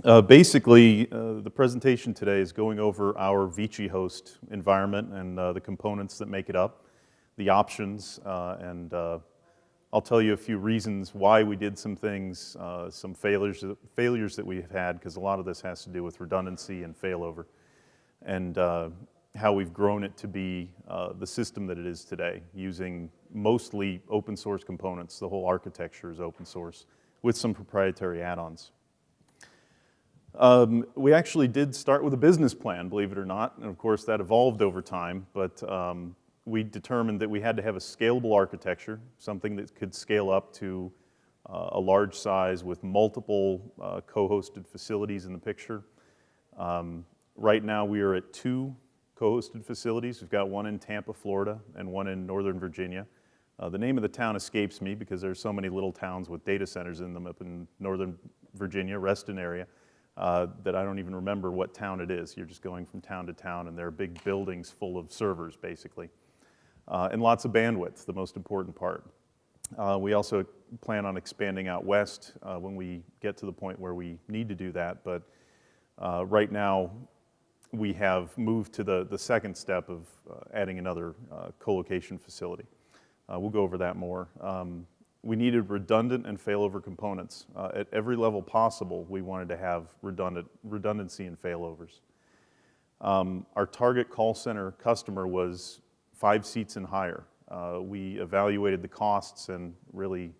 Basically, the presentation today is going over our Vici host environment and the components that make it up, the options, and I'll tell you a few reasons why we did some things, some failures that we've had, because a lot of this has to do with redundancy and failover, and how we've grown it to be the system that it is today, using mostly open source components. The whole architecture is open source with some proprietary add-ons. We actually did start with a business plan, believe it or not, and of course that evolved over time, but we determined that we had to have a scalable architecture, something that could scale up to a large size with multiple co-hosted facilities in the picture. Right now we are at 2 co-hosted facilities. We've got one in Tampa, Florida, and one in Northern Virginia. The name of the town escapes me because there's so many little towns with data centers in them up in Northern Virginia, Reston area, that I don't even remember what town it is. You're just going from town to town, and there are big buildings full of servers, basically. And lots of bandwidth, the most important part. We also plan on expanding out west when we get to the point where we need to do that, but right now we have moved to the second step of adding another colocation facility. We'll go over that more. We needed redundant and failover components. At every level possible, we wanted to have redundancy and failovers. Our target call center customer was 5 seats and higher. We evaluated the costs, and really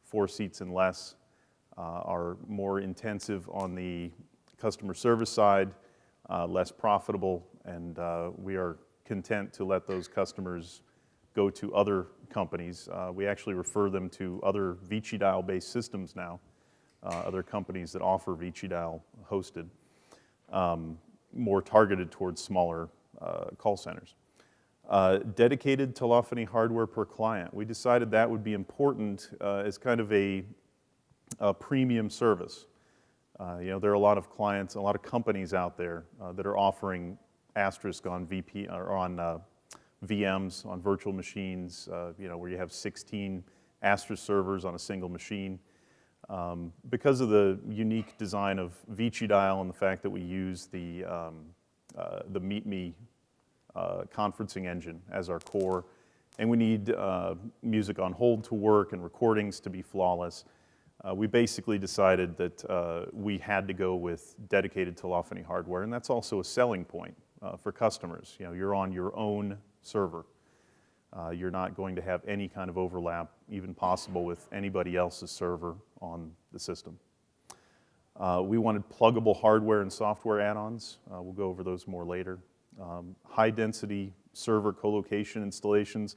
4 seats and less are more intensive on the customer service side, less profitable, and we are content to let those customers go to other companies. We actually refer them to other Vicidial-based systems now, other companies that offer Vicidial hosted, more targeted towards smaller call centers. Dedicated telephony hardware per client. We decided that would be important as kind of a premium service. You know, there are a lot of clients, a lot of companies out there that are offering Asterisk on VMs, on virtual machines, you know, where you have 16 Asterisk servers on a single machine. Because of the unique design of Vicidial and the fact that we use the MeetMe conferencing engine as our core, and we need music on hold to work and recordings to be flawless, we basically decided that we had to go with dedicated telephony hardware, and that's also a selling point for customers. You know, you're on your own server. You're not going to have any kind of overlap, even possible, with anybody else's server on the system. We wanted pluggable hardware and software add-ons. We'll go over those more later. High-density server colocation installations.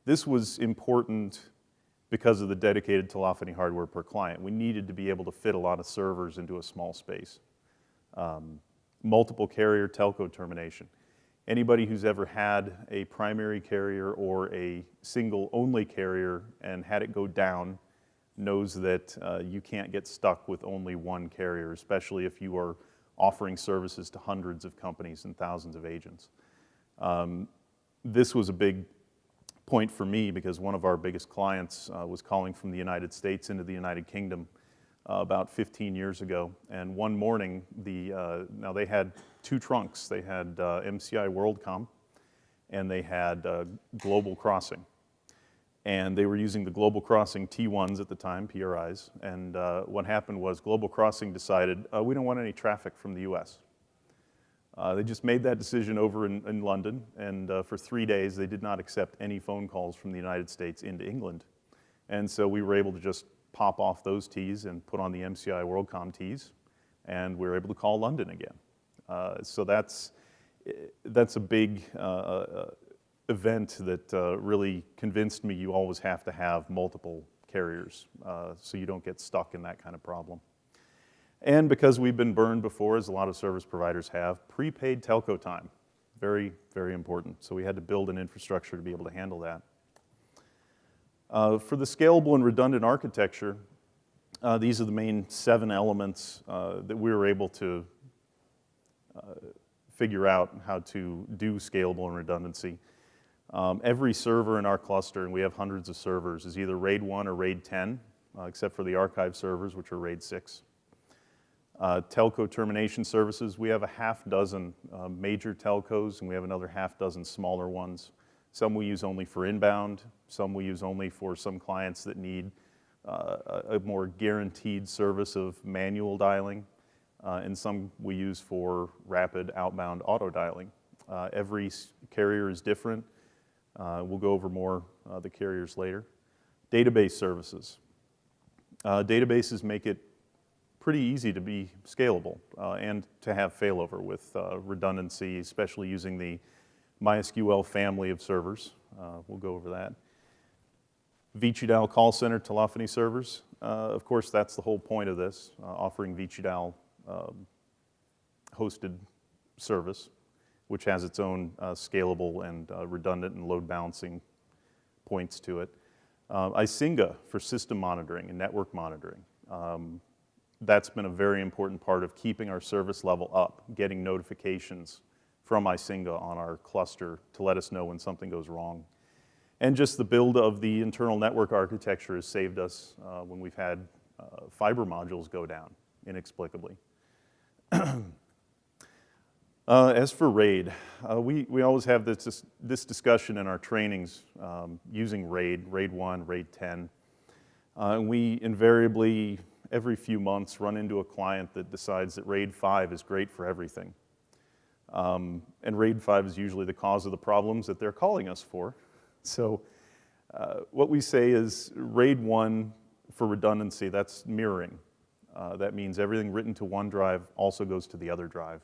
This was important because of the dedicated telephony hardware per client. We needed to be able to fit a lot of servers into a small space. Multiple carrier telco termination. Anybody who's ever had a primary carrier or a single only carrier and had it go down knows that you can't get stuck with only one carrier, especially if you are offering services to hundreds of companies and thousands of agents. This was a big point for me because one of our biggest clients was calling from the United States into the United Kingdom about 15 years ago, and one morning, now they had 2 trunks. They had MCI WorldCom, and they had Global Crossing. And they were using the Global Crossing T1s at the time, PRIs, and what happened was Global Crossing decided, we don't want any traffic from the US. They just made that decision over in London, and for 3 days they did not accept any phone calls from the United States into England. And so we were able to just pop off those Ts and put on the MCI WorldCom Ts, and we were able to call London again. So that's a big event that really convinced me you always have to have multiple carriers so you don't get stuck in that kind of problem. And because we've been burned before, as a lot of service providers have, prepaid telco time, very, very important. So we had to build an infrastructure to be able to handle that. For the scalable and redundant architecture, these are the main 7 elements that we were able to figure out how to do scalable and redundancy. Every server in our cluster, and we have hundreds of servers, is either RAID 1 or RAID 10, except for the archive servers, which are RAID 6. Telco Termination services, we have a half dozen major telcos, and we have another half dozen smaller ones. Some we use only for inbound, some we use only for some clients that need a more guaranteed service of manual dialing, and some we use for rapid outbound auto dialing. Every carrier is different. We'll go over more the carriers later. Database services. Databases make it pretty easy to be scalable and to have failover with redundancy, especially using the MySQL family of servers. We'll go over that. Vicidial call center telephony servers. Of course, that's the whole point of this, offering Vicidial hosted service, which has its own scalable and redundant and load balancing points to it. Isinga for system monitoring and network monitoring. That's been a very important part of keeping our service level up, getting notifications from Isinga on our cluster to let us know when something goes wrong. And just the build of the internal network architecture has saved us when we've had fiber modules go down inexplicably. As for RAID, we always have this discussion in our trainings using RAID 1, RAID 10. And we invariably, every few months, run into a client that decides that RAID 5 is great for everything. And RAID 5 is usually the cause of the problems that they're calling us for. So what we say is RAID 1, for redundancy, that's mirroring. That means everything written to one drive also goes to the other drive.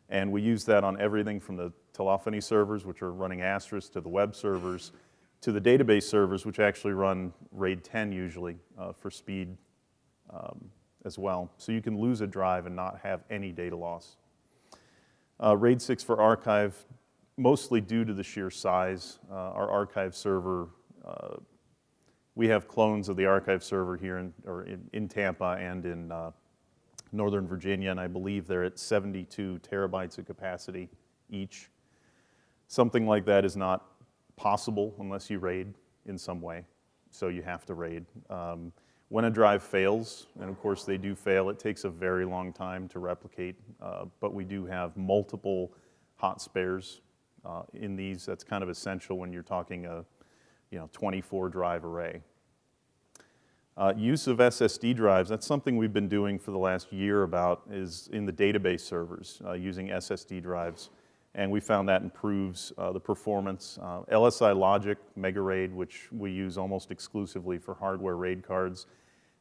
And we use that on everything from the telephony servers, which are running Asterisk, to the web servers, to the database servers, which actually run RAID 10 usually for speed as well. So you can lose a drive and not have any data loss. RAID 6 for archive, mostly due to the sheer size. Our archive server, we have clones of the archive server here in Tampa and in Northern Virginia, and I believe they're at 72 terabytes of capacity each. Something like that is not possible unless you RAID in some way, so you have to RAID. When a drive fails, and of course they do fail, it takes a very long time to replicate, but we do have multiple hot spares in these. That's kind of essential when you're talking a 24 drive array. Use of SSD drives, that's something we've been doing for the last year is in the database servers using SSD drives. And we found that improves the performance. LSI Logic Mega RAID, which we use almost exclusively for hardware RAID cards,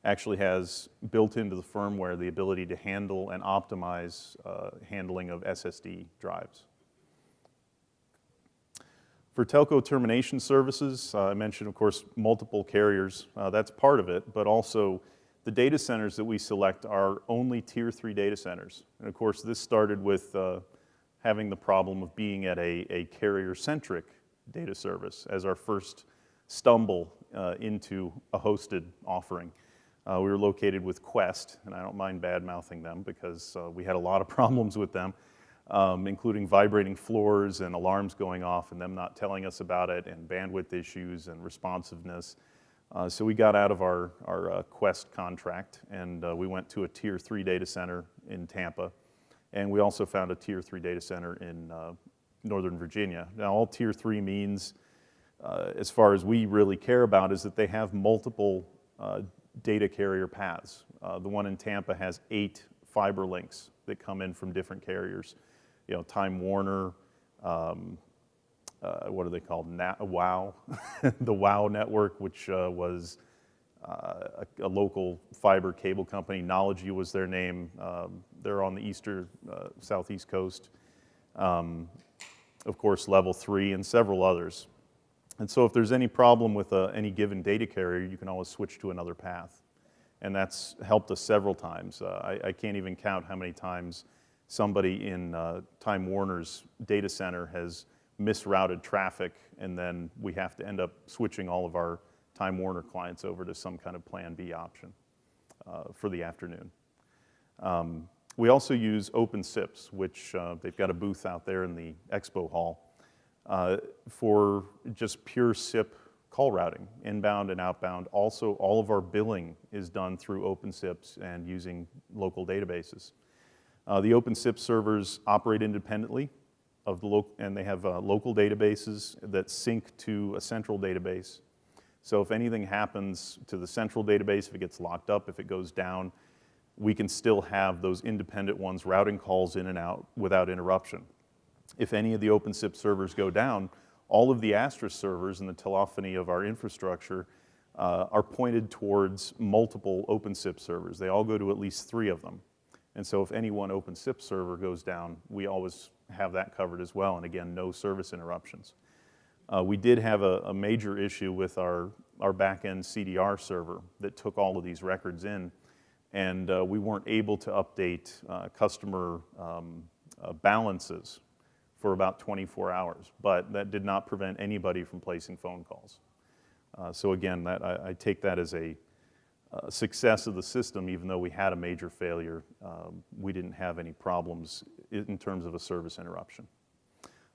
actually has built into the firmware the ability to handle and optimize handling of SSD drives. For telco termination services, I mentioned, of course, multiple carriers. That's part of it, but also the data centers that we select are only Tier 3 data centers. And of course, this started with having the problem of being at a carrier-centric data service as our first stumble into a hosted offering. We were located with Quest, and I don't mind bad-mouthing them because we had a lot of problems with them. Including vibrating floors and alarms going off and them not telling us about it, and bandwidth issues and responsiveness. So we got out of our Quest contract, and we went to a Tier 3 data center in Tampa. And we also found a Tier 3 data center in Northern Virginia. Now, all Tier 3 means, as far as we really care about, is that they have multiple data carrier paths. The one in Tampa has 8 fiber links that come in from different carriers. Time Warner, what are they called? WOW, the WOW network, which was a local fiber cable company. Knowledge was their name. They're on the southeast coast. Of course, Level 3 and several others. And so if there's any problem with any given data carrier, you can always switch to another path. And that's helped us several times. I can't even count how many times somebody in Time Warner's data center has misrouted traffic, and then we have to end up switching all of our Time Warner clients over to some kind of Plan B option for the afternoon. We also use OpenSIPs, which they've got a booth out there in the expo hall for just pure SIP call routing, inbound and outbound. Also, all of our billing is done through OpenSIPs and using local databases. The OpenSIP servers operate independently of the and they have local databases that sync to a central database. So if anything happens to the central database, if it gets locked up, if it goes down, we can still have those independent ones routing calls in and out without interruption. If any of the OpenSIP servers go down, all of the Asterisk servers in the telephony of our infrastructure are pointed towards multiple OpenSIP servers. They all go to at least 3 of them. And so if any one OpenSIP server goes down, we always have that covered as well, and again, no service interruptions. We did have a major issue with our back-end CDR server that took all of these records in, and we weren't able to update customer balances for about 24 hours, but that did not prevent anybody from placing phone calls. So again, I take that as a success of the system. Even though we had a major failure, we didn't have any problems in terms of a service interruption.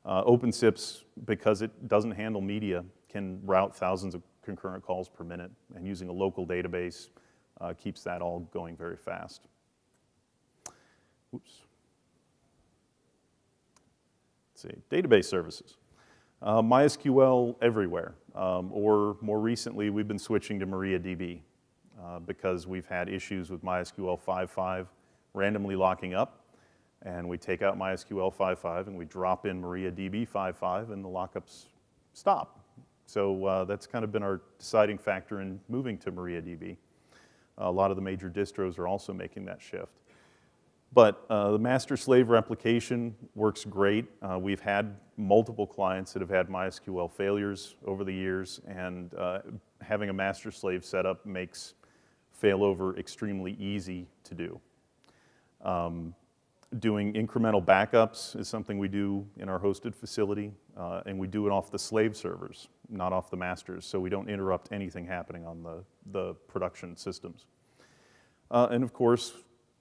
OpenSIPs, because it doesn't handle media, can route thousands of concurrent calls per minute, and using a local database keeps that all going very fast. Oops. Let's see, database services. MySQL everywhere, or more recently, we've been switching to MariaDB because we've had issues with MySQL 5.5 randomly locking up. And we take out MySQL 5.5 and we drop in MariaDB 5.5 and the lockups stop. So that's kind of been our deciding factor in moving to MariaDB. A lot of the major distros are also making that shift. But the master-slave replication works great. We've had multiple clients that have had MySQL failures over the years, and having a master-slave setup makes failover extremely easy to do. Doing incremental backups is something we do in our hosted facility, and we do it off the slave servers, not off the masters, so we don't interrupt anything happening on the production systems. And of course,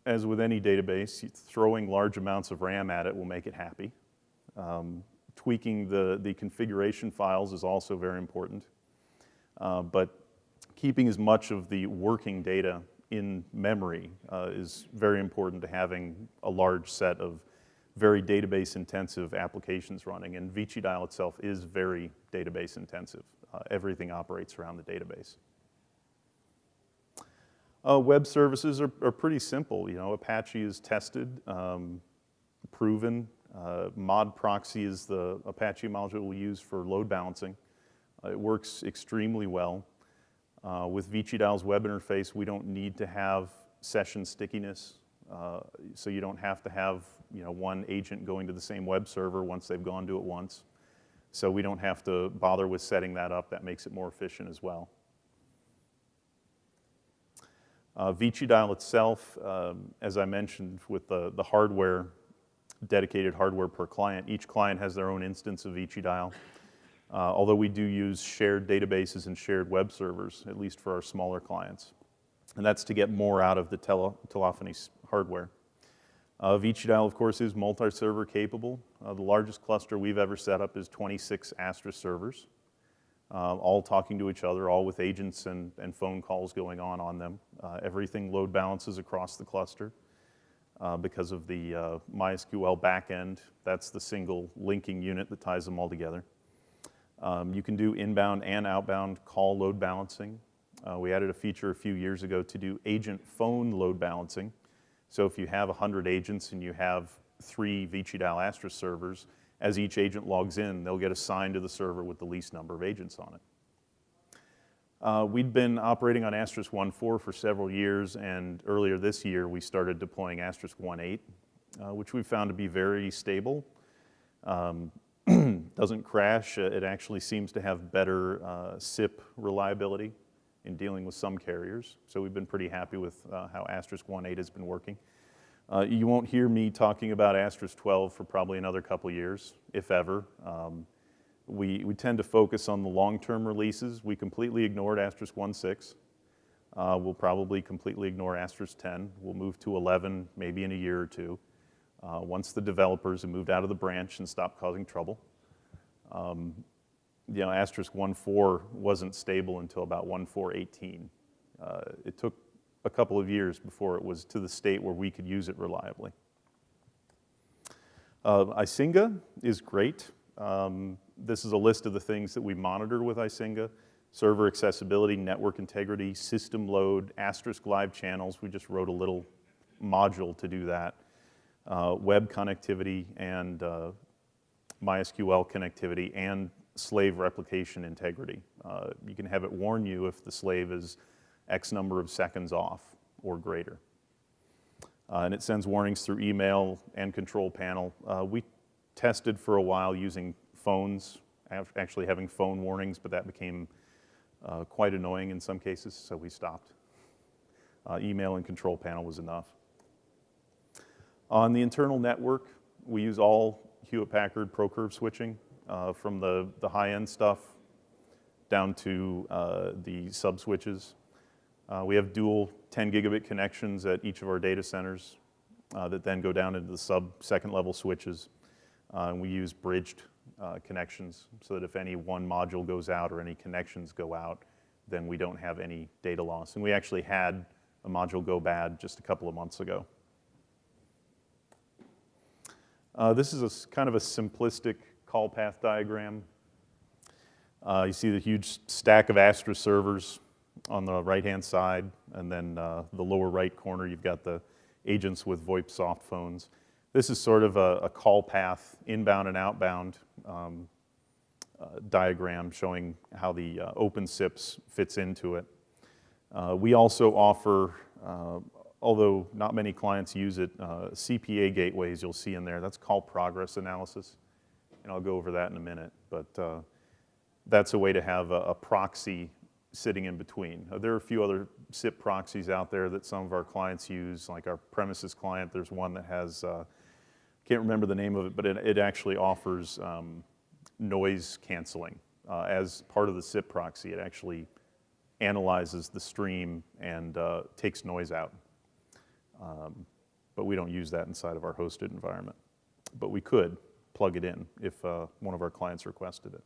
as with any database, throwing large amounts of RAM at it will make it happy. Tweaking the configuration files is also very important, but keeping as much of the working data in memory is very important to having a large set of very database-intensive applications running, and Vicidial itself is very database-intensive. Everything operates around the database. Web services are pretty simple. You know, Apache is tested, proven. Mod proxy is the Apache module we use for load balancing. It works extremely well. With Vicidial's web interface, we don't need to have session stickiness, so you don't have to have one agent going to the same web server once they've gone to it once. So we don't have to bother with setting that up. That makes it more efficient as well. Vicidial itself, as I mentioned, with the hardware, dedicated hardware per client, each client has their own instance of Vicidial. Although we do use shared databases and shared web servers, at least for our smaller clients. And that's to get more out of the telephony hardware. Vicidial, of course, is multi-server capable. The largest cluster we've ever set up is 26 Asterisk servers, all talking to each other, all with agents and phone calls going on them. Everything load balances across the cluster because of the MySQL backend. That's the single linking unit that ties them all together. You can do inbound and outbound call load balancing. We added a feature a few years ago to do agent phone load balancing. So if you have 100 agents and you have 3 Vicidial Asterisk servers, as each agent logs in, they'll get assigned to the server with the least number of agents on it. We'd been operating on Asterisk 1.4 for several years, and earlier this year we started deploying Asterisk 1.8, which we found to be very stable. Doesn't crash. It actually seems to have better SIP reliability in dealing with some carriers. So we've been pretty happy with how Asterisk 1.8 has been working. You won't hear me talking about Asterisk 12 for probably another couple years, if ever. We tend to focus on the long-term releases. We completely ignored Asterisk 1.6. We'll probably completely ignore Asterisk 10. We'll move to 11 maybe in a year or two, once the developers have moved out of the branch and stopped causing trouble. Asterisk 1.4 wasn't stable until about 1.4.18. It took a couple of years before it was to the state where we could use it reliably. Isinga is great. This is a list of the things that we monitor with Isinga: server accessibility, network integrity, system load, Asterisk live channels. We just wrote a little module to do that. Web connectivity and MySQL connectivity and slave replication integrity. You can have it warn you if the slave is X number of seconds off or greater. And it sends warnings through email and control panel. We tested for a while using phones, actually having phone warnings, but that became quite annoying in some cases, so we stopped. Email and control panel was enough. On the internal network, we use all Hewlett-Packard ProCurve switching, from the high-end stuff down to the sub-switches. We have dual 10 gigabit connections at each of our data centers that then go down into the second level switches. And we use bridged connections so that if any one module goes out or any connections go out, then we don't have any data loss. And we actually had a module go bad just a couple of months ago. This is kind of a simplistic call path diagram. You see the huge stack of Astra servers on the right-hand side, and then the lower right corner, you've got the agents with VoIP soft phones. This is sort of a call path, inbound and outbound diagram showing how the OpenSIPs fits into it. We also offer, although not many clients use it, CPA gateways you'll see in there. That's call progress analysis, and I'll go over that in a minute. But that's a way to have a proxy sitting in between. There are a few other SIP proxies out there that some of our clients use, like our premises client. There's one that has, can't remember the name of it, but it actually offers noise canceling. As part of the SIP proxy, it actually analyzes the stream and takes noise out. But we don't use that inside of our hosted environment. But we could plug it in if one of our clients requested it.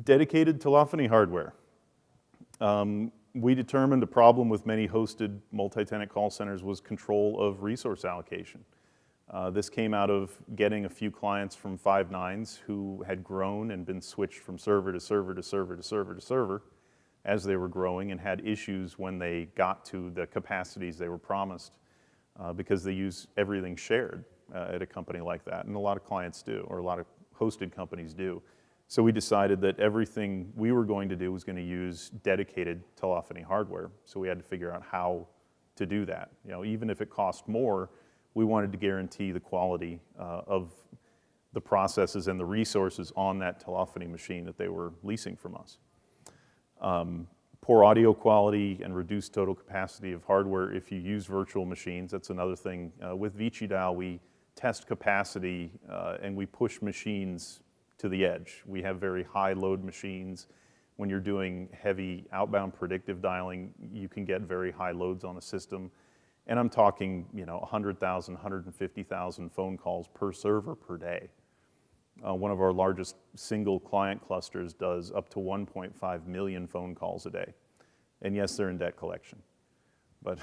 Dedicated telephony hardware. We determined a problem with many hosted multi-tenant call centers was control of resource allocation. This came out of getting a few clients from 5.9s who had grown and been switched from server to server to server to server to server as they were growing and had issues when they got to the capacities they were promised because they use everything shared at a company like that. And a lot of clients do, or a lot of hosted companies do. So we decided that everything we were going to do was going to use dedicated telephony hardware. So we had to figure out how to do that. Even if it cost more, we wanted to guarantee the quality of the processes and the resources on that telephony machine that they were leasing from us. Poor audio quality and reduced total capacity of hardware if you use virtual machines. That's another thing. With Vicidial, we test capacity and we push machines to the edge. We have very high load machines. When you're doing heavy outbound predictive dialing, you can get very high loads on a system. And I'm talking, 100,000, 150,000 phone calls per server per day. One of our largest single client clusters does up to 1.5 million phone calls a day. And yes, they're in debt collection. But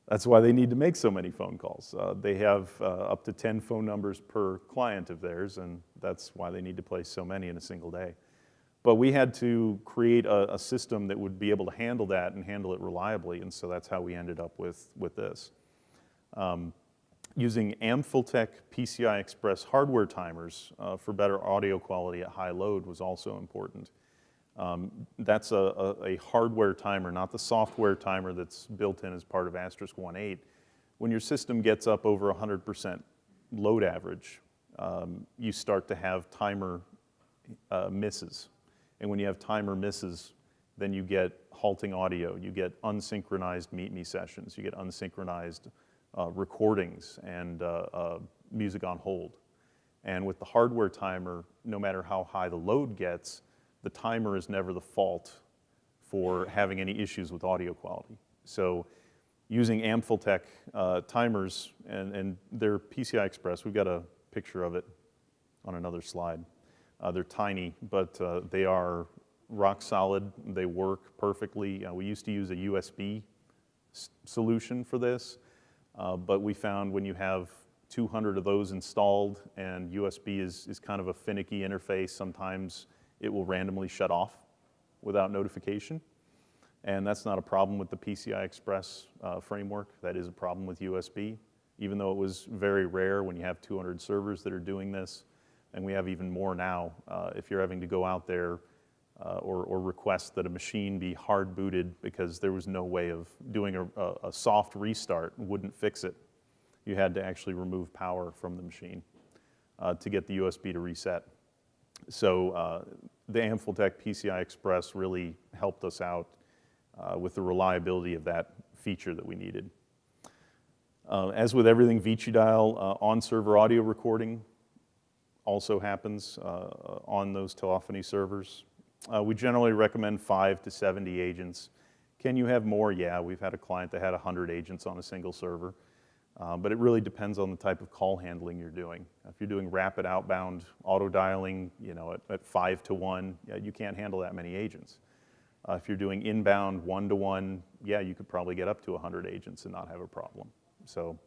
that's why they need to make so many phone calls. They have up to 10 phone numbers per client of theirs, and that's why they need to place so many in a single day. But we had to create a system that would be able to handle that and handle it reliably, and so that's how we ended up with this. Using Amphiltech PCI Express hardware timers for better audio quality at high load was also important. That's a hardware timer, not the software timer that's built in as part of Asterisk 1.8. When your system gets up over 100% load average, you start to have timer misses. And when you have timer misses, then you get halting audio, you get unsynchronized meet me sessions, you get unsynchronized recordings and music on hold. And with the hardware timer, no matter how high the load gets, the timer is never the fault for having any issues with audio quality. So using Amphiltech timers and their PCI Express, we've got a picture of it on another slide. They're tiny, but they are rock solid. They work perfectly. We used to use a USB solution for this, but we found when you have 200 of those installed and USB is kind of a finicky interface, sometimes it will randomly shut off without notification. And that's not a problem with the PCI Express framework. That is a problem with USB, even though it was very rare when you have 200 servers that are doing this. And we have even more now. If you're having to go out there or request that a machine be hard booted because there was no way of doing a soft restart, wouldn't fix it. You had to actually remove power from the machine to get the USB to reset. So the Amphiltech PCI Express really helped us out with the reliability of that feature that we needed. As with everything Vicidial, on-server audio recording also happens on those telephony servers. We generally recommend 5 to 70 agents. Can you have more? Yeah, we've had a client that had 100 agents on a single server. But it really depends on the type of call handling you're doing. If you're doing rapid outbound auto dialing, at 5 to 1, yeah, you can't handle that many agents. If you're doing inbound 1 to 1, yeah, you could probably get up to 100 agents and not have a problem. So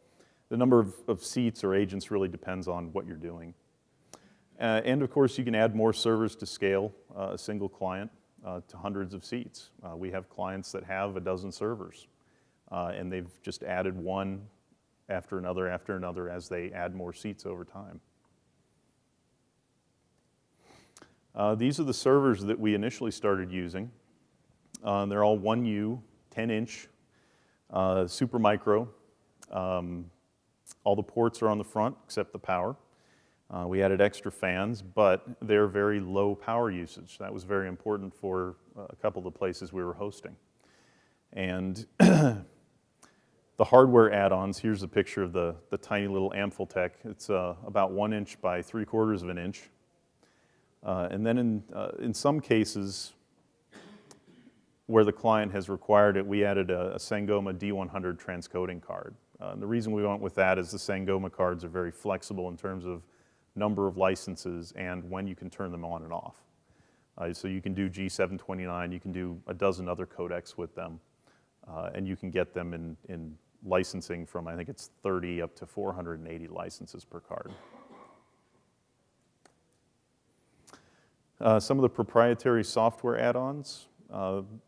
the number of seats or agents really depends on what you're doing. And of course, you can add more servers to scale a single client to hundreds of seats. We have clients that have a dozen servers, and they've just added one after another as they add more seats over time. These are the servers that we initially started using. They're all 1U, 10-inch, super micro. All the ports are on the front except the power. We added extra fans, but they're very low power usage. That was very important for a couple of the places we were hosting. And the hardware add-ons, here's a picture of the tiny little Amphiltech. It's about 1 inch by 3/4 of an inch. And then in some cases where the client has required it, we added a Sangoma D100 transcoding card. And the reason we went with that is the Sangoma cards are very flexible in terms of number of licenses and when you can turn them on and off. So you can do G729, you can do a dozen other codecs with them, and you can get them in licensing from, I think it's 30 up to 480 licenses per card. Some of the proprietary software add-ons.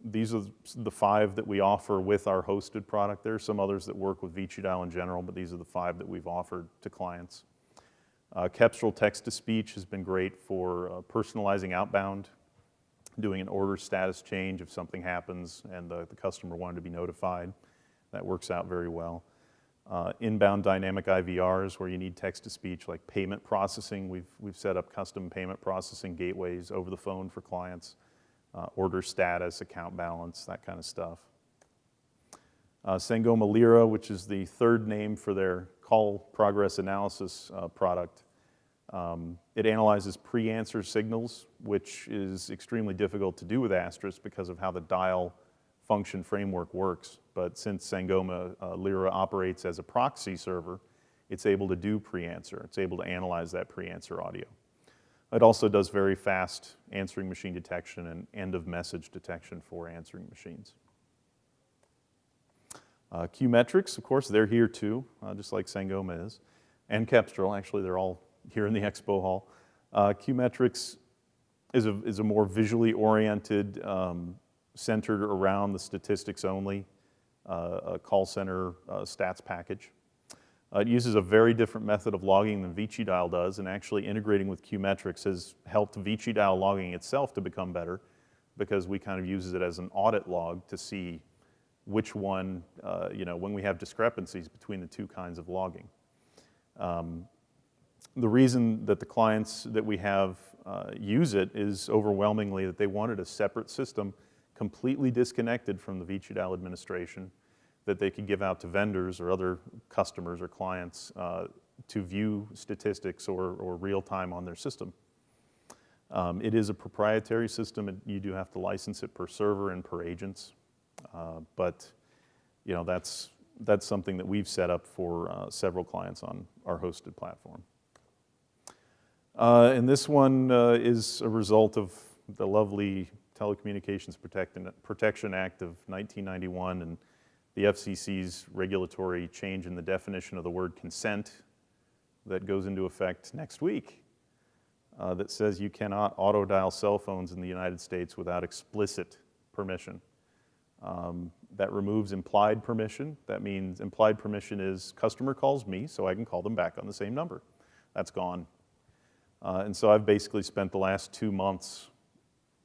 These are the 5 that we offer with our hosted product. There are some others that work with Vicidial in general, but these are the 5 that we've offered to clients. Cepstral text-to-speech has been great for personalizing outbound, doing an order status change if something happens and the customer wanted to be notified. That works out very well. Inbound dynamic IVRs where you need text-to-speech, like payment processing. We've set up custom payment processing gateways over the phone for clients. Order status, account balance, that kind of stuff. Sangoma Lyra, which is the 3rd name for their call progress analysis product. It analyzes pre-answer signals, which is extremely difficult to do with Asterisk because of how the dial function framework works. But since Sangoma Lyra operates as a proxy server, it's able to do pre-answer. It's able to analyze that pre-answer audio. It also does very fast answering machine detection and end-of-message detection for answering machines. Qmetrics, of course, they're here too, just like Sangoma is. And Cepstral, actually, they're all here in the expo hall. Qmetrics is a more visually oriented, centered around the statistics only, a call center stats package. It uses a very different method of logging than Vicidial does, and actually integrating with Qmetrics has helped Vicidial logging itself to become better because we kind of use it as an audit log to see which one, when we have discrepancies between the 2 kinds of logging. The reason that the clients that we have use it is overwhelmingly that they wanted a separate system completely disconnected from the Vicidial administration that they could give out to vendors or other customers or clients to view statistics or real time on their system. It is a proprietary system. You do have to license it per server and per agents. But that's something that we've set up for several clients on our hosted platform. And this one is a result of the lovely Telecommunications Protection Act of 1991 and the FCC's regulatory change in the definition of the word consent that goes into effect next week that says you cannot auto-dial cell phones in the United States without explicit permission. That removes implied permission. That means implied permission is customer calls me, so I can call them back on the same number. That's gone. And so I've basically spent the last 2 months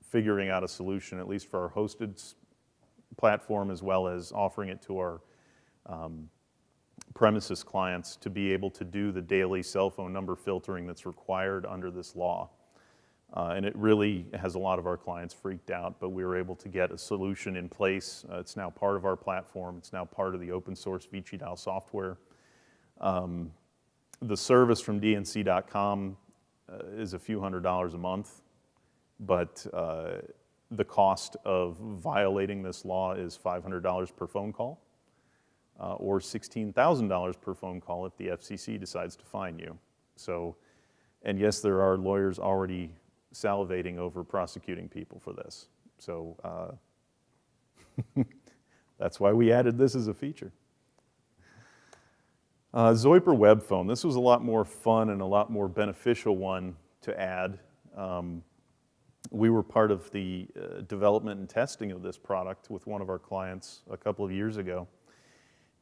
figuring out a solution, at least for our hosted platform, as well as offering it to our premises clients to be able to do the daily cell phone number filtering that's required under this law. And it really has a lot of our clients freaked out, but we were able to get a solution in place. It's now part of our platform. It's now part of the open source Vicidial software. The service from dnc.com is a few $100s a month, but the cost of violating this law is $500 per phone call, or $16,000 per phone call if the FCC decides to fine you. So, and yes, there are lawyers already salivating over prosecuting people for this. So that's why we added this as a feature. Zypher Web Phone. This was a lot more fun and a lot more beneficial one to add. We were part of the development and testing of this product with one of our clients a couple of years ago.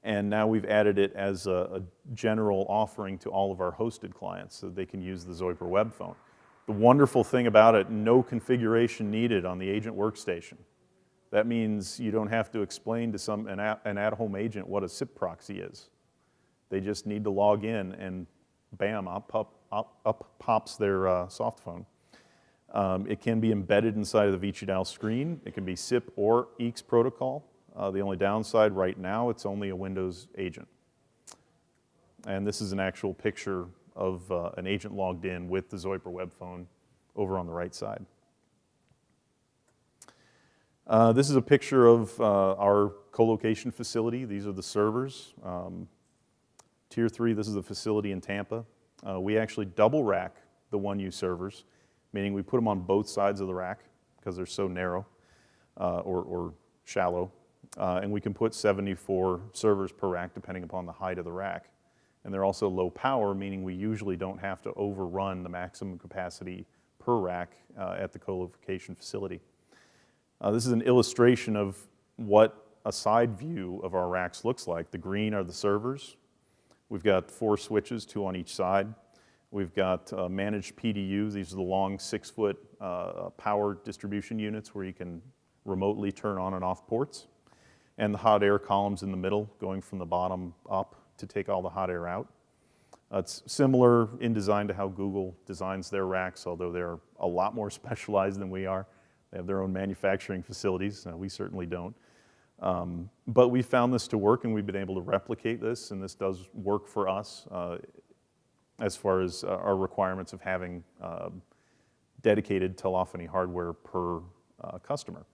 And now we've added it as a general offering to all of our hosted clients so they can use the Zypher Web Phone. The wonderful thing about it, no configuration needed on the agent workstation. That means you don't have to explain to an at-home agent what a SIP proxy is. They just need to log in and bam, up pops their soft phone. It can be embedded inside of the Vicidial screen. It can be SIP or EEX protocol. The only downside right now, it's only a Windows agent. And this is an actual picture of an agent logged in with the Zypher Web Phone over on the right side. This is a picture of our colocation facility. These are the servers. Tier 3, this is the facility in Tampa. We actually double rack the 1U servers, meaning we put them on both sides of the rack because they're so narrow or shallow. And we can put 74 servers per rack depending upon the height of the rack. And they're also low power, meaning we usually don't have to overrun the maximum capacity per rack at the colocation facility. This is an illustration of what a side view of our racks looks like. The green are the servers. We've got 4 switches, 2 on each side. We've got managed PDUs. These are the long 6-foot power distribution units where you can remotely turn on and off ports. And the hot air columns in the middle going from the bottom up to take all the hot air out. It's similar in design to how Google designs their racks, although they're a lot more specialized than we are. They have their own manufacturing facilities. We certainly don't. But we found this to work, and we've been able to replicate this, and this does work for us as far as our requirements of having dedicated telephony hardware per customer.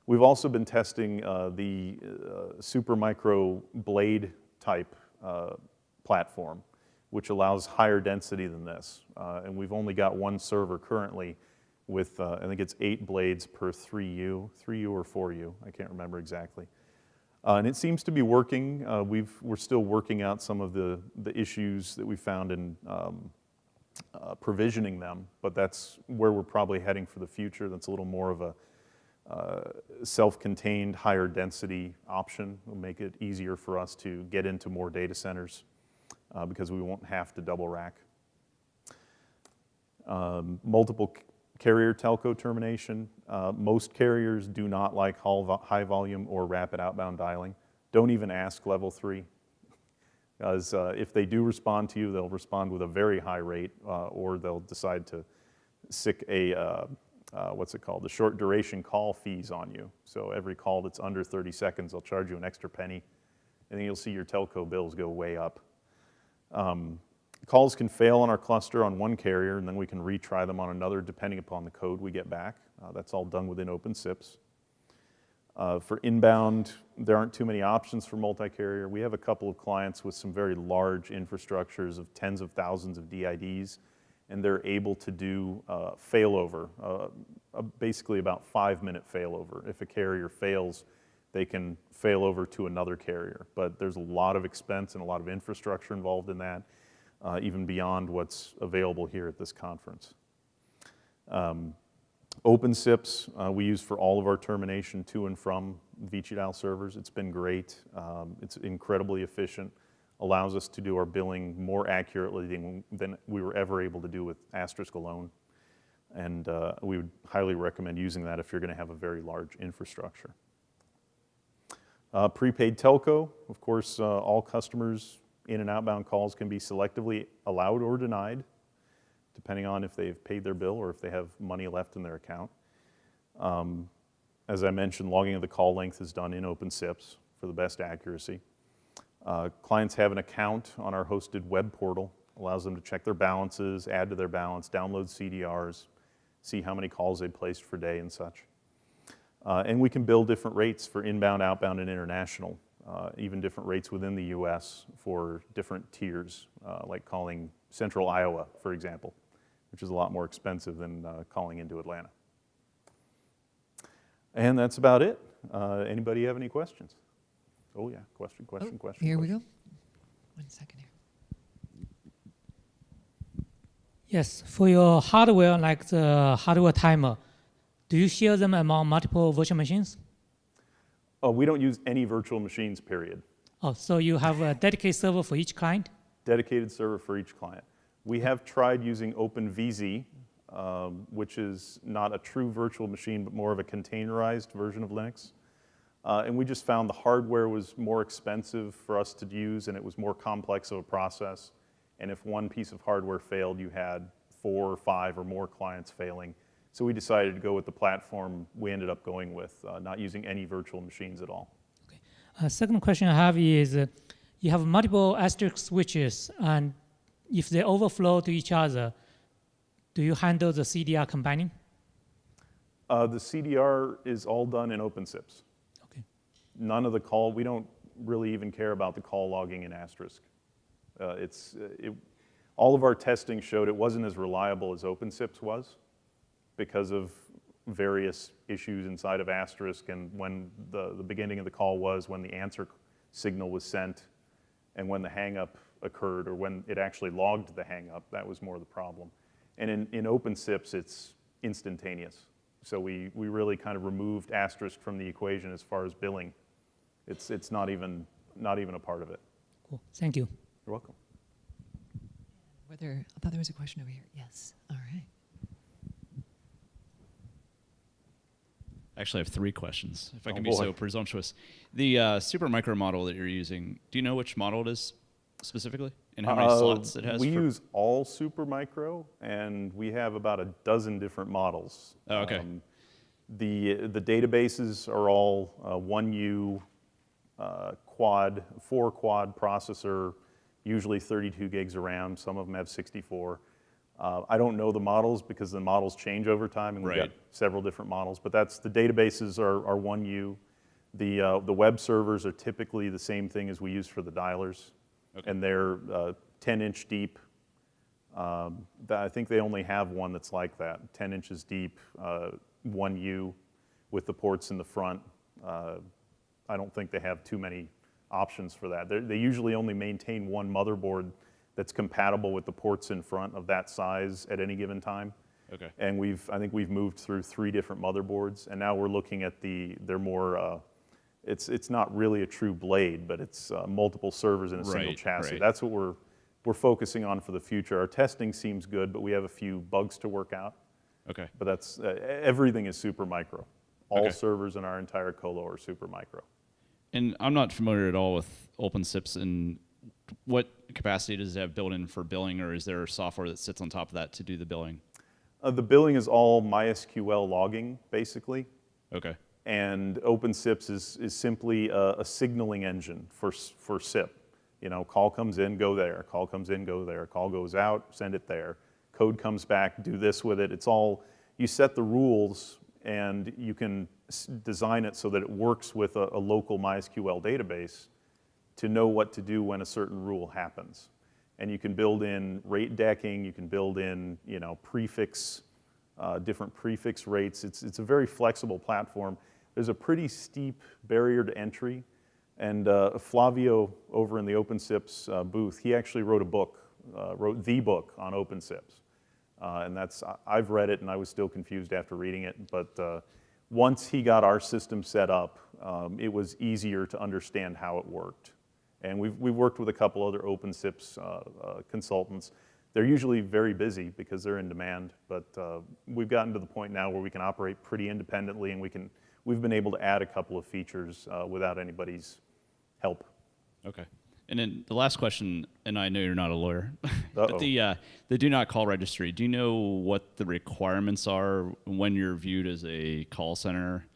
We've also been testing the Supermicro blade type platform, which allows higher density than this. And we've only got 1 server currently with, I think it's 8 blades per 3U or 4U, I can't remember exactly. And it seems to be working. We're still working out some of the issues that we found in provisioning them, but that's where we're probably heading for the future. That's a little more of a self-contained, higher density option. Will make it easier for us to get into more data centers because we won't have to double rack. Multiple carrier telco termination. Most carriers do not like high volume or rapid outbound dialing. Don't even ask level 3. Because if they do respond to you, they'll respond with a very high rate or they'll decide to sick a what's it called? The short duration call fees on you. So every call that's under 30 seconds, they'll charge you an extra penny, and then you'll see your telco bills go way up. Calls can fail on our cluster on one carrier, and then we can retry them on another depending upon the code we get back. That's all done within OpenSIPs. For inbound, there aren't too many options for multi-carrier. We have a couple of clients with some very large infrastructures of tens of thousands of DIDs, and they're able to do failover, basically about 5-minute failover. If a carrier fails, they can fail over to another carrier. But there's a lot of expense and a lot of infrastructure involved in that, even beyond what's available here at this conference. OpenSIPs we use for all of our termination to and from Vicidial servers. It's been great. It's incredibly efficient, allows us to do our billing more accurately than we were ever able to do with Asterisk alone. And we would highly recommend using that if you're going to have a very large infrastructure. Prepaid telco, of course, all customers in and outbound calls can be selectively allowed or denied, depending on if they've paid their bill or if they have money left in their account. As I mentioned, logging of the call length is done in OpenSIPs for the best accuracy. Clients have an account on our hosted web portal, allows them to check their balances, add to their balance, download CDRs, see how many calls they placed per day and such. And we can build different rates for inbound, outbound, and international, even different rates within the US for different tiers, like calling Central Iowa, for example, which is a lot more expensive than calling into Atlanta. And that's about it. Anybody have any questions? Oh yeah, question. Here we go. 1 second here. Yes, for your hardware, like the hardware timer, do you share them among multiple virtual machines? Oh, we don't use any virtual machines, period. Oh, so you have a dedicated server for each client? Dedicated server for each client. We have tried using OpenVZ, which is not a true virtual machine, but more of a containerized version of Linux. And we just found the hardware was more expensive for us to use, and it was more complex of a process. And if one piece of hardware failed, you had 4 or 5 or more clients failing. So we decided to go with the platform we ended up going with, not using any virtual machines at all. Okay. Second question I have is, you have multiple Asterisk switches, and if they overflow to each other, do you handle the CDR combining? The CDR is all done in OpenSIPs. Okay. None of the call, we don't really even care about the call logging in Asterisk. All of our testing showed it wasn't as reliable as OpenSIPs was because of various issues inside of Asterisk and when the beginning of the call was, when the answer signal was sent, and when the hang-up occurred, or when it actually logged the hang-up. That was more the problem. And in OpenSIPs, it's instantaneous. So we really kind of removed Asterisk from the equation as far as billing. It's not even a part of it. Cool. Thank you. You're welcome. I thought there was a question over here. Yes. All right. Actually, I have 3 questions, if I can be so presumptuous. The Supermicro model that you're using, do you know which model it is specifically and how many slots it has? We use all Supermicro, and we have about a dozen different models. Oh, okay. The databases are all 1U quad, 4-quad processor, usually 32 gigs of RAM. Some of them have 64. I don't know the models because the models change over time, and we've got several different models. But the databases are 1U. The web servers are typically the same thing as we use for the dialers, and they're 10-inch deep. I think they only have one that's like that, 10 inches deep, 1U with the ports in the front. I don't think they have too many options for that. They usually only maintain one motherboard that's compatible with the ports in front of that size at any given time. Okay. And I think we've moved through 3 different motherboards, and now we're looking at they're more, it's not really a true blade, but it's multiple servers in a single chassis. Right. That's what we're focusing on for the future. Our testing seems good, but we have a few bugs to work out. Okay. But that's, everything is Supermicro. All servers in our entire colo are Supermicro. And I'm not familiar at all with OpenSIPs, and what capacity does it have built in for billing, or is there software that sits on top of that to do the billing? The billing is all MySQL logging, basically. Okay. And OpenSIPs is simply a signaling engine for SIP. You know, call comes in, go there. Call comes in, go there. Call goes out, send it there. Code comes back, do this with it. It's all, you set the rules and you can design it so that it works with a local MySQL database to know what to do when a certain rule happens. And you can build in rate decking, you can build in, you know, different prefix rates. It's a very flexible platform. There's a pretty steep barrier to entry. And Flavio over in the OpenSIPs booth, he actually wrote the book on OpenSIPs. And I've read it and I was still confused after reading it, but once he got our system set up, it was easier to understand how it worked. And we've worked with a couple other OpenSIPs consultants. They're usually very busy because they're in demand, but we've gotten to the point now where we can operate pretty independently, and we've been able to add a couple of features without anybody's help. Okay. And then the last question, and I know you're not a lawyer, but Uh-oh. the do not call registry, do you know what the requirements are when you're viewed as a call center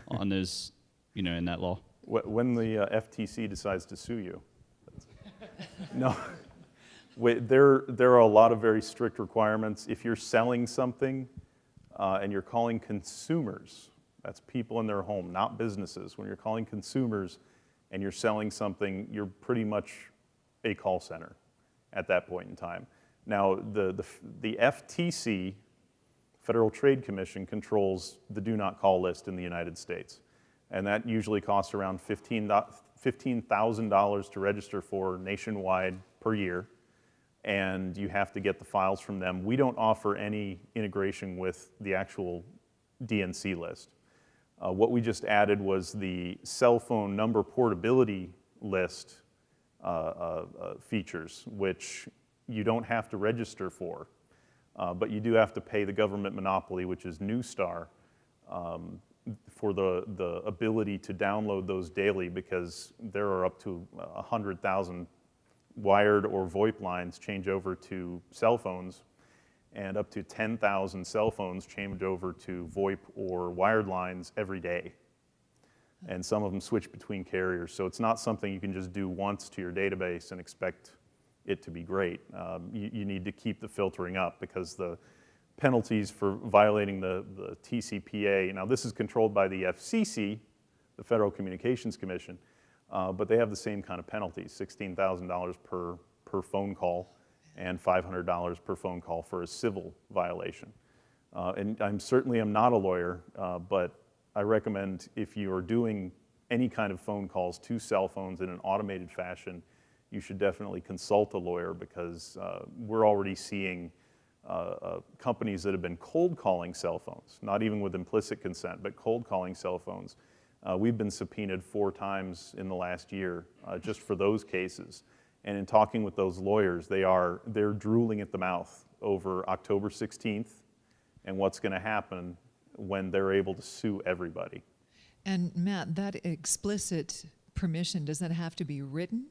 on those, you know, in that law? When the FTC decides to sue you. No. There are a lot of very strict requirements. If you're selling something and you're calling consumers, that's people in their home, not businesses. When you're calling consumers and you're selling something, you're pretty much a call center at that point in time. Now, the FTC, Federal Trade Commission, controls the do not call list in the United States. And that usually costs around $15,000 to register for nationwide per year. And you have to get the files from them. We don't offer any integration with the actual DNC list. What we just added was the cell phone number portability list features, which you don't have to register for, but you do have to pay the government monopoly, which is Newstar, for the ability to download those daily, because there are up to 100,000 wired or VoIP lines change over to cell phones, and up to 10,000 cell phones change over to VoIP or wired lines every day. And some of them switch between carriers. So it's not something you can just do once to your database and expect it to be great. You need to keep the filtering up, because the penalties for violating the TCPA, now this is controlled by the FCC, the Federal Communications Commission, but they have the same kind of penalties, $16,000 per phone call and $500 per phone call for a civil violation. And I certainly am not a lawyer, but I recommend, if you are doing any kind of phone calls to cell phones in an automated fashion, you should definitely consult a lawyer, because we're already seeing companies that have been cold calling cell phones, not even with implicit consent, but cold calling cell phones. We've been subpoenaed 4 times in the last year just for those cases. And in talking with those lawyers, they're drooling at the mouth over October 16th and what's going to happen when they're able to sue everybody. And Matt, that explicit permission, does that have to be written?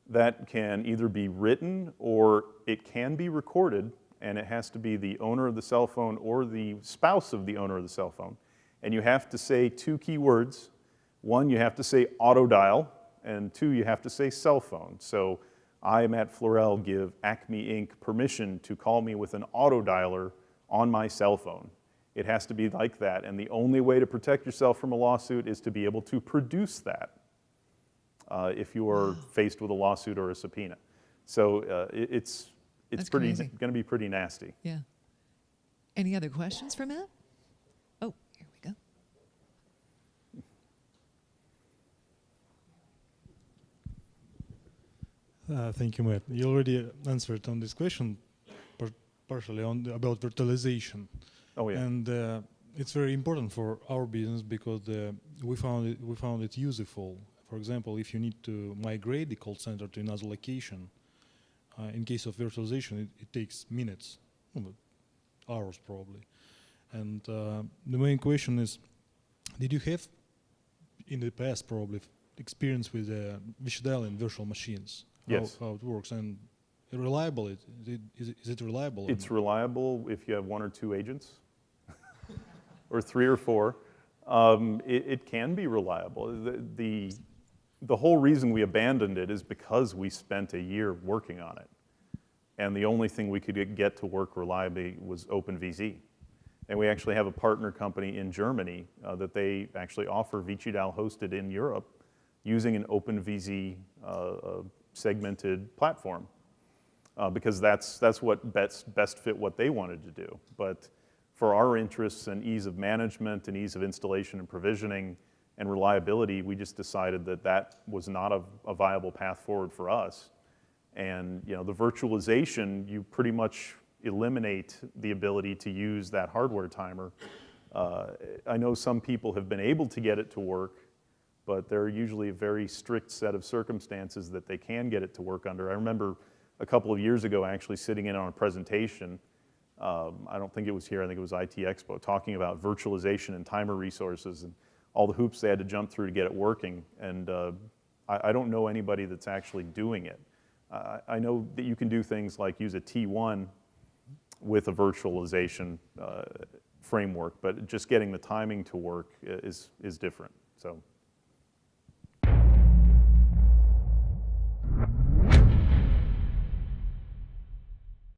That can either be written or it can be recorded, and it has to be the owner of the cell phone or the spouse of the owner of the cell phone. And you have to say 2 key words. 1, you have to say auto dial, and 2, you have to say cell phone. So I, Matt Florell, give Acme Inc. permission to call me with an auto dialer on my cell phone. It has to be like that, and the only way to protect yourself from a lawsuit is to be able to produce that if you are faced with a lawsuit or a subpoena. So it's going to be pretty nasty. Yeah. Any other questions for Matt? Oh, here we go. Thank you, Matt. You already answered on this question, partially about virtualization. Oh yeah. And it's very important for our business, because we found it useful. For example, if you need to migrate the call center to another location, in case of virtualization, it takes minutes, hours probably. And the main question is, did you have in the past probably experience with Vicidial and virtual machines? Yes. How it works, and reliable? Is it reliable? It's reliable if you have 1 or 2 agents, or 3 or 4. It can be reliable. The whole reason we abandoned it is because we spent a year working on it, and the only thing we could get to work reliably was OpenVZ. And we actually have a partner company in Germany that they actually offer Vicidial hosted in Europe using an OpenVZ segmented platform. because that's what best fit what they wanted to do. But for our interests and ease of management and ease of installation and provisioning and reliability, we just decided that that was not a viable path forward for us. And the virtualization, you pretty much eliminate the ability to use that hardware timer. I know some people have been able to get it to work, but there are usually a very strict set of circumstances that they can get it to work under. I remember a couple of years ago actually sitting in on a presentation, I don't think it was here, I think it was IT Expo, talking about virtualization and timer resources and all the hoops they had to jump through to get it working. And I don't know anybody that's actually doing it. I know that you can do things like use a T1 with a virtualization framework, but just getting the timing to work is different. So